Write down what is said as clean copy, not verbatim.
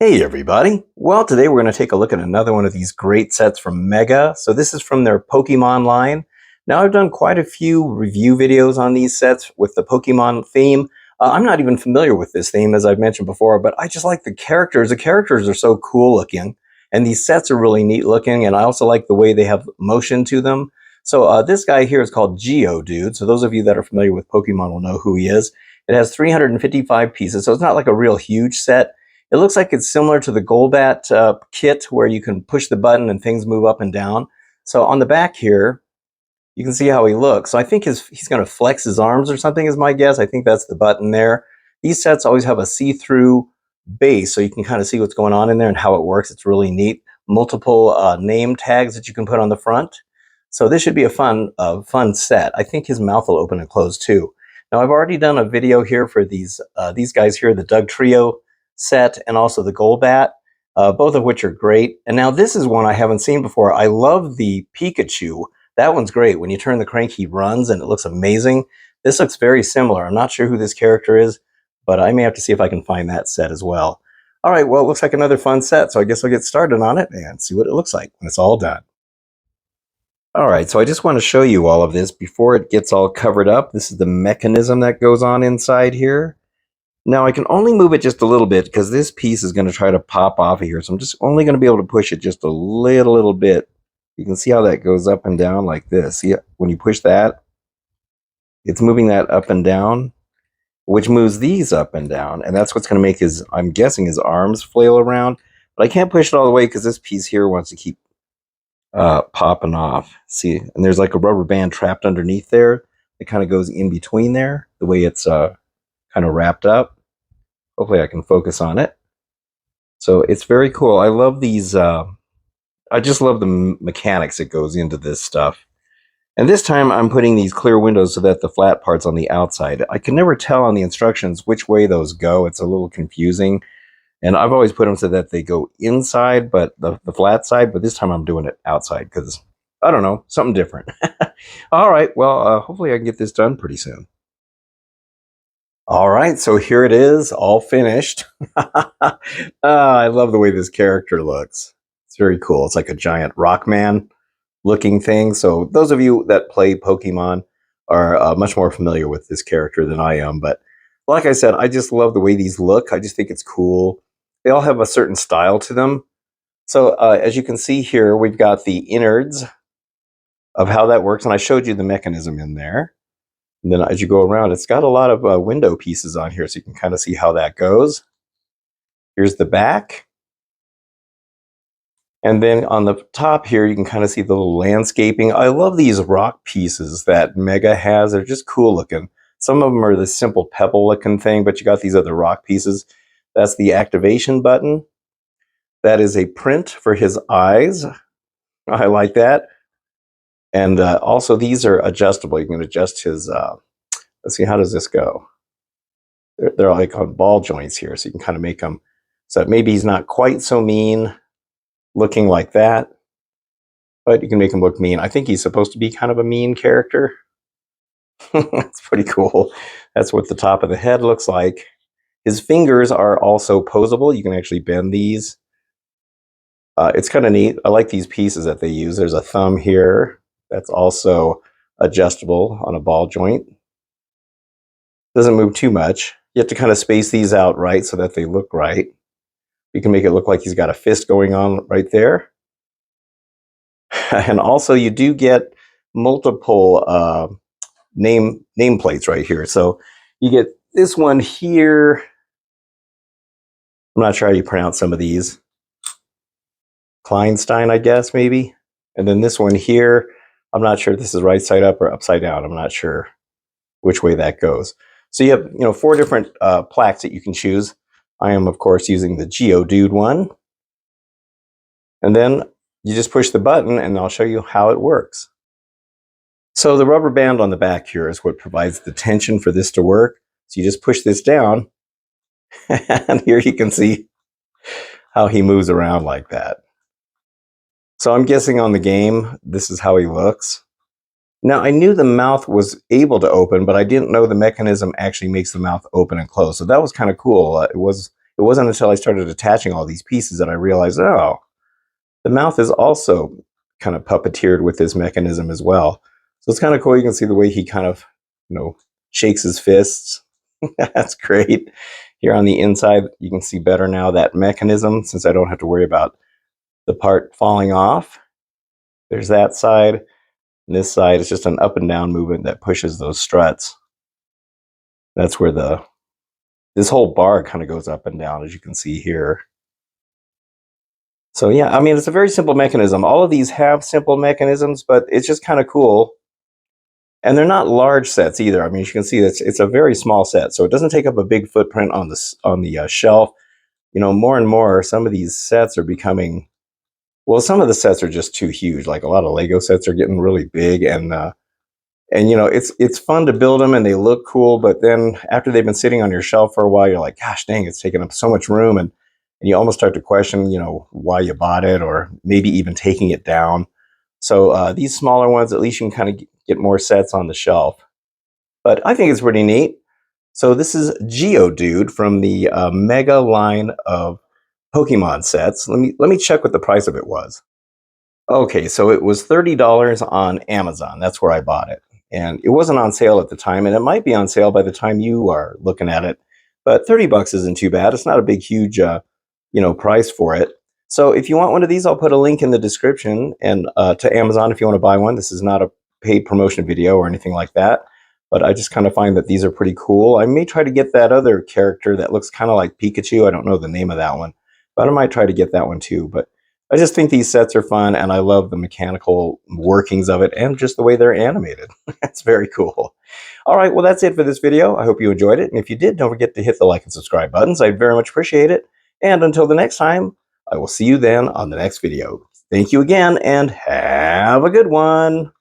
Hey everybody! Well, today we're going to take a look at another one of these great sets from Mega. So this is from their Pokemon line. Now I've done quite a few review videos on these sets with the Pokemon theme. I'm not even familiar with this theme as I've mentioned before, but I just like the characters. The characters are so cool looking, and these sets are really neat looking, and I also like the way they have motion to them. So this guy here is called Geodude. So those of you that are familiar with Pokemon will know who he is. It has 355 pieces, so it's not like a real huge set. It looks like it's similar to the Golbat kit where you can push the button and things move up and down. So on the back here, you can see how he looks. So I think he's going to flex his arms or something is my guess. I think that's the button there. These sets always have a see-through base so you can kind of see what's going on in there and how it works. It's really neat. Multiple name tags that you can put on the front. So this should be a fun set. I think his mouth will open and close too. Now I've already done a video here for these guys here, the Doug Trio set and also the Golbat, both of which are great. And now this is one I haven't seen before. I love the Pikachu. That one's great. When you turn the crank, he runs and it looks amazing. This looks very similar. I'm not sure who this character is, but I may have to see if I can find that set as well. All right, well, it looks like another fun set, so I guess I'll get started on it and see what it looks like when it's all done. All right, so I just want to show you all of this before it gets all covered up. This is the mechanism that goes on inside here. Now I can only move it just a little bit because this piece is going to try to pop off of here. So I'm just only going to be able to push it just a little bit. You can see how that goes up and down like this. See, when you push that, it's moving that up and down, which moves these up and down. And that's what's going to make I'm guessing his arms flail around. But I can't push it all the way because this piece here wants to keep popping off. See, and there's like a rubber band trapped underneath there. It kind of goes in between there, the way it's kind of wrapped up. Hopefully I can focus on it. So it's very cool. I love these. I just love the mechanics that goes into this stuff. And this time I'm putting these clear windows so that the flat part's on the outside. I can never tell on the instructions which way those go. It's a little confusing. And I've always put them so that they go inside, but the flat side. But this time I'm doing it outside because, I don't know, something different. All right, well, hopefully I can get this done pretty soon. All right, so here it is, all finished. I love the way this character looks. It's very cool. It's like a giant rock man looking thing. So those of you that play Pokemon are much more familiar with this character than I am. But like I said, I just love the way these look. I just think it's cool. They all have a certain style to them. So as you can see here, we've got the innards of how that works. And I showed you the mechanism in there. And then as you go around, it's got a lot of window pieces on here, so you can kind of see how that goes. Here's the back. And then on the top here, you can kind of see the little landscaping. I love these rock pieces that Mega has. They're just cool looking. Some of them are the simple pebble looking thing, but you got these other rock pieces. That's the activation button. That is a print for his eyes. I like that. And also these are adjustable. You can adjust his, let's see, how does this go? They're like on ball joints here, so you can kind of make them so that maybe he's not quite so mean looking like that, but you can make him look mean. I think he's supposed to be kind of a mean character. That's pretty cool. That's what the top of the head looks like. His fingers are also posable. You can actually bend these. It's kind of neat. I like these pieces that they use. There's a thumb here that's also adjustable on a ball joint. Doesn't move too much. You have to kind of space these out right so that they look right. You can make it look like he's got a fist going on right there. And also you do get multiple nameplates right here. So you get this one here. I'm not sure how you pronounce some of these. Kleinstein, I guess, maybe. And then this one here, I'm not sure if this is right side up or upside down. I'm not sure which way that goes. So you have, 4 different plaques that you can choose. I am, of course, using the Geodude one. And then you just push the button and I'll show you how it works. So the rubber band on the back here is what provides the tension for this to work. So you just push this down and here you can see how he moves around like that. So I'm guessing on the game, this is how he looks. Now, I knew the mouth was able to open, but I didn't know the mechanism actually makes the mouth open and close. So that was kind of cool. it wasn't until I started attaching all these pieces that I realized, oh, the mouth is also kind of puppeteered with this mechanism as well. So it's kind of cool. You can see the way he kind of, shakes his fists. That's great. Here on the inside, you can see better now that mechanism, since I don't have to worry about the part falling off. There's that side. And this side is just an up and down movement that pushes those struts. That's where this whole bar kind of goes up and down, as you can see here. So yeah, I mean, it's a very simple mechanism. All of these have simple mechanisms, but it's just kind of cool. And they're not large sets either. I mean, as you can see, it's a very small set, so it doesn't take up a big footprint on the shelf. More and more, some of these sets are becoming, well, some of the sets are just too huge. Like a lot of Lego sets are getting really big, and it's fun to build them and they look cool, but then after they've been sitting on your shelf for a while, you're like, gosh dang, it's taking up so much room, and you almost start to question, why you bought it, or maybe even taking it down. So these smaller ones, at least you can kind of get more sets on the shelf. But I think it's pretty neat. So this is Geodude from the Mega line of Pokemon sets. Let me check what the price of it was. Okay, so it was $30 on Amazon. That's where I bought it. And it wasn't on sale at the time, and it might be on sale by the time you are looking at it. But 30 bucks isn't too bad. It's not a big, huge, price for it. So if you want one of these, I'll put a link in the description and to Amazon if you want to buy one. This is not a paid promotion video or anything like that. But I just kind of find that these are pretty cool. I may try to get that other character that looks kind of like Pikachu. I don't know the name of that one, but I might try to get that one too. But I just think these sets are fun, and I love the mechanical workings of it and just the way they're animated. That's very cool. All right, well, that's it for this video. I hope you enjoyed it. And if you did, don't forget to hit the like and subscribe buttons. I'd very much appreciate it. And until the next time, I will see you then on the next video. Thank you again, and have a good one.